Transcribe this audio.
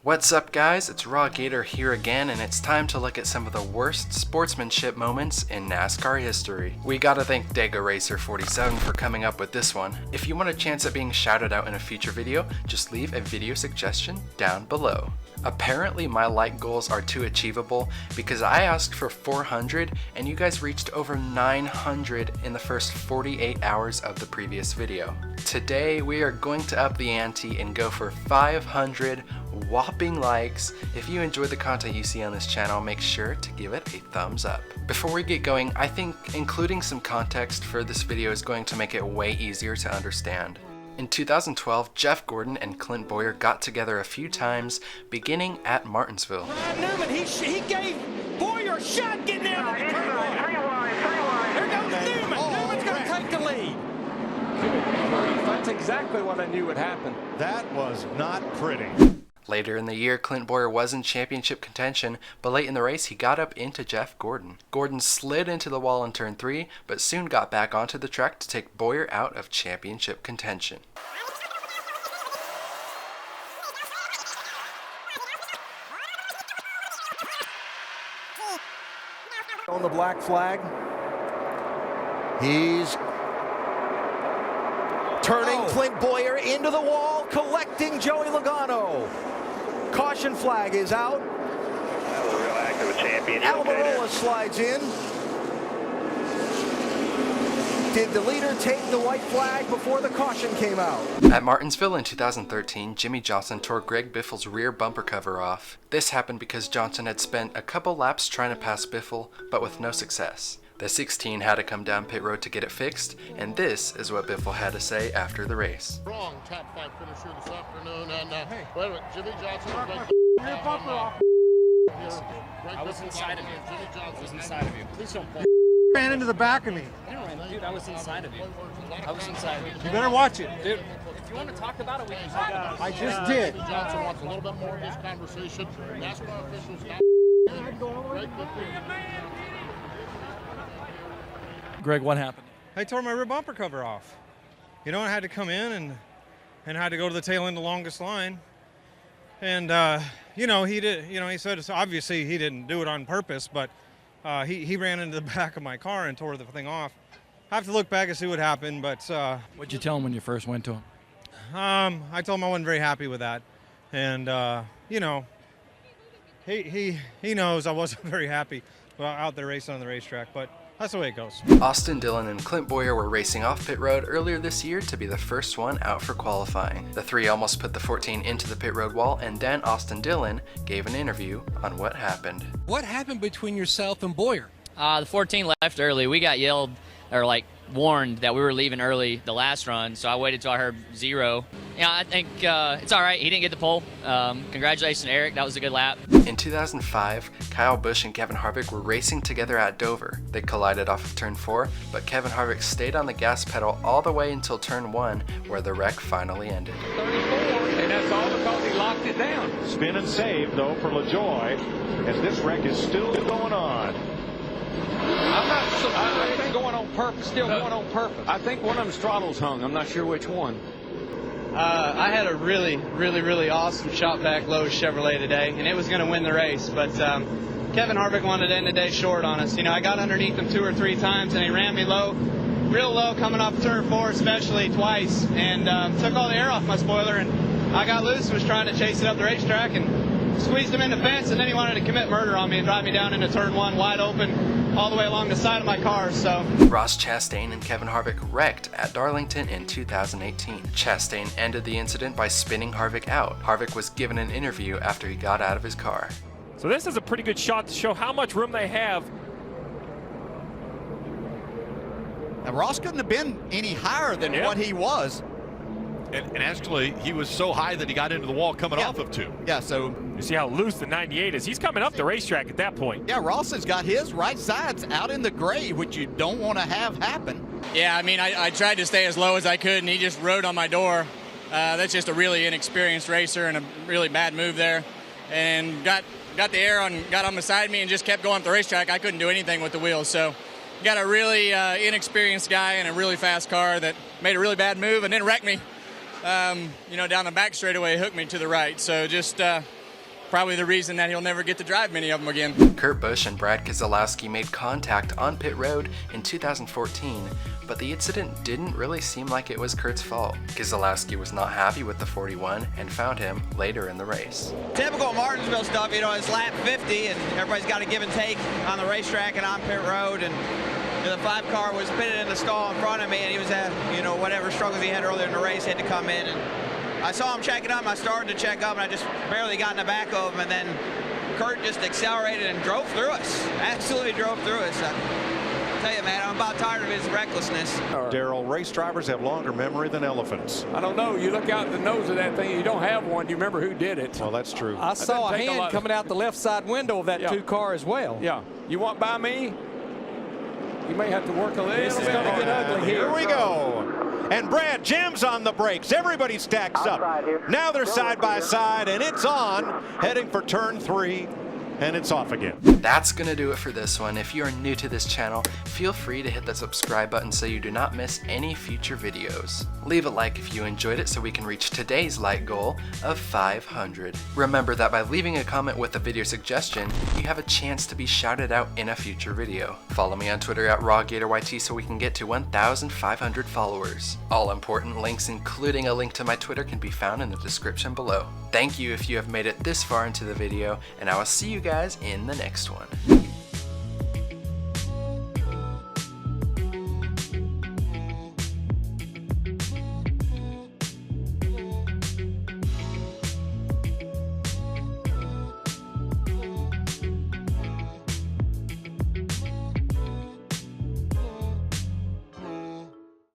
What's up guys, it's RawGator here again, and it's time to look at some of the worst sportsmanship moments in NASCAR history. We gotta thank DegoRacer47 for coming up with this one. If you want a chance at being shouted out in a future video, just leave a video suggestion down below. Apparently my like goals are too achievable because I asked for 400 and you guys reached over 900 in the first 48 hours of the previous video. Today we are going to up the ante and go for 500 whopping likes. If you enjoy the content you see on this channel, make sure to give it a thumbs up. Before we get going, I think including some context for this video is going to make it way easier to understand. In 2012, Jeff Gordon and Clint Bowyer got together a few times, beginning at Martinsville. Newman, he gave Bowyer a shot getting out of the turn line. There goes Newman. Newman's going to take the lead. That's exactly what I knew would happen. That was not pretty. Later in the year, Clint Bowyer was in championship contention, but late in the race he got up into Jeff Gordon. Gordon slid into the wall in turn 3, but soon got back onto the track to take Bowyer out of championship contention. On the black flag. He's Turning Clint Bowyer into the wall, collecting Joey Logano. Caution flag is out. That was a real act of a champion. Almirola slides in. Did the leader take the white flag before the caution came out? At Martinsville in 2013, Jimmie Johnson tore Greg Biffle's rear bumper cover off. This happened because Johnson had spent a couple laps trying to pass Biffle, but with no success. The 16 had to come down pit road to get it fixed, and this is what Biffle had to say after the race. Strong top 5 finisher this afternoon, and wait a minute, Jimmie Johnson. Your bumper off. I was inside of you. I was inside of you. Please don't play. Ran into the back of me. Dude, I was inside of you. I was inside of you. You better watch it. Dude, if you want to talk about it, we can talk about it. I just did. Jimmie Johnson wants a little bit more of this conversation. NASCAR officials got Greg, what happened? I tore my rear bumper cover off. You know, I had to come in and had to go to the tail end of the longest line. And, you know, he said it's obviously he didn't do it on purpose, but he ran into the back of my car and tore the thing off. I have to look back and see what happened, but... What'd you tell him when you first went to him? I told him I wasn't very happy with that. And, you know, he knows I wasn't very happy out there racing on the racetrack, but that's the way it goes. Austin Dillon and Clint Bowyer were racing off pit road earlier this year to be the first one out for qualifying. The three almost put the 14 into the pit road wall, and then Austin Dillon gave an interview on what happened. What happened between yourself and Bowyer? The 14 left early. We got yelled, or like warned that we were leaving early the last run, so I waited till I heard 0. Yeah, I think it's all right. He didn't get the pole. Congratulations, Eric. That was a good lap. In 2005, Kyle Busch and Kevin Harvick were racing together at Dover. They collided off of turn 4, but Kevin Harvick stayed on the gas pedal all the way until turn 1, where the wreck finally ended. 34, and that's all because he locked it down. spin and save, though, for LaJoy, as this wreck is still going on. I think going on purpose, still going on purpose. I think one of them throttles hung. I'm not sure which one. I had a really awesome shot back low Chevrolet today, and it was going to win the race. But Kevin Harvick wanted to end the day short on us. You know, I got underneath him 2 or 3 times, and he ran me low, real low, coming off turn 4, especially twice, and took all the air off my spoiler. And I got loose and was trying to chase it up the racetrack and squeezed him in the fence, and then he wanted to commit murder on me and drive me down into turn 1 wide open all the way along the side of my car. So Ross Chastain and Kevin Harvick wrecked at Darlington in 2018. Chastain ended the incident by spinning Harvick out. Harvick was given an interview after he got out of his car. So this is a pretty good shot to show how much room they have. Now, Ross couldn't have been any higher than what he was. And actually, he was so high that he got into the wall coming off of 2. Yeah, so you see how loose the 98 is. He's coming up the racetrack at that point. Yeah, Ross has got his right sides out in the gray, which you don't want to have happen. yeah, I mean, I tried to stay as low as I could, and he just rode on my door. That's just a really inexperienced racer and a really bad move there. And got the air on, got on beside me and just kept going up the racetrack. I couldn't do anything with the wheels. So got a really inexperienced guy in a really fast car that made a really bad move and then wrecked me. You know, down the back straightaway, hooked me to the right. So just probably the reason that he'll never get to drive many of them again. Kurt Busch and Brad Keselowski made contact on pit road in 2014, but the incident didn't really seem like it was Kurt's fault. Keselowski was not happy with the 41 and found him later in the race. Typical Martinsville stuff, you know, it's lap 50 and everybody's got to give and take on the racetrack and on pit road, and the 5 car was pitted in the stall in front of me, and he was at, you know, whatever struggles he had earlier in the race, he had to come in, and I saw him checking up, and I started to check up, and I just barely got in the back of him, and then Kurt just accelerated and drove through us. Absolutely drove through us. I tell you, man, I'm about tired of his recklessness. Darrell, race drivers have longer memory than elephants. I don't know. You look out the nose of that thing, you don't have one. You remember who did it. Well, that's true. I saw a hand coming out the left side window of that 2 car as well. Yeah. You want by me? You may have to work a little. This is going to get ugly here. Here we go. And Brad jams on the brakes. Everybody stacks up. Now they're side by side, and it's on, heading for turn 3. And it's off again. That's gonna do it for this one. If you are new to this channel, feel free to hit that subscribe button so you do not miss any future videos. Leave a like if you enjoyed it so we can reach today's like goal of 500. Remember that by leaving a comment with a video suggestion, you have a chance to be shouted out in a future video. Follow me on Twitter at rawgatoryt so we can get to 1,500 followers. All important links, including a link to my Twitter, can be found in the description below. Thank you if you have made it this far into the video, and I will see you guys in the next one.